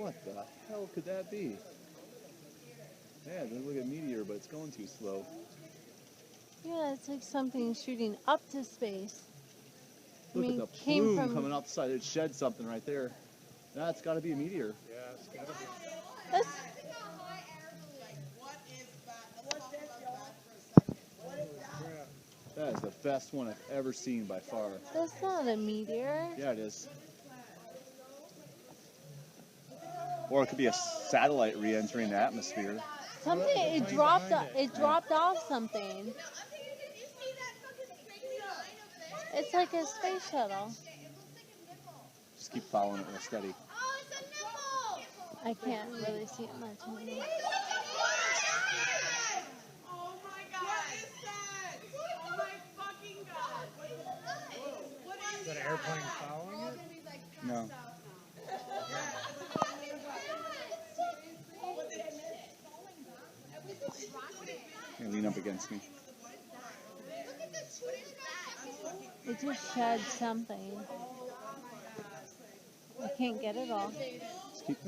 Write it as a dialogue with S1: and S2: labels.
S1: What the hell could that be? Yeah, it doesn't look like a meteor, but it's going too slow.
S2: Yeah, it's like something shooting up to space.
S1: Look at the plume coming up the side. It shed something right there. That's got to be a meteor.
S3: Yeah, it's got to be.
S2: That's,
S1: That is the best one I've ever seen by far.
S2: that's not a meteor.
S1: Yeah, it is. Or it could be a satellite re-entering the atmosphere.
S2: Something, it dropped off something. It's like a space shuttle.
S1: Just keep following it real steady.
S2: I can't really see it much anymore.
S4: Oh my god! What is that? Oh my fucking god! What is
S3: Is that an airplane following it?
S1: No. Here, lean up against me.
S2: It just shed something. I can't get it all.
S1: Just keep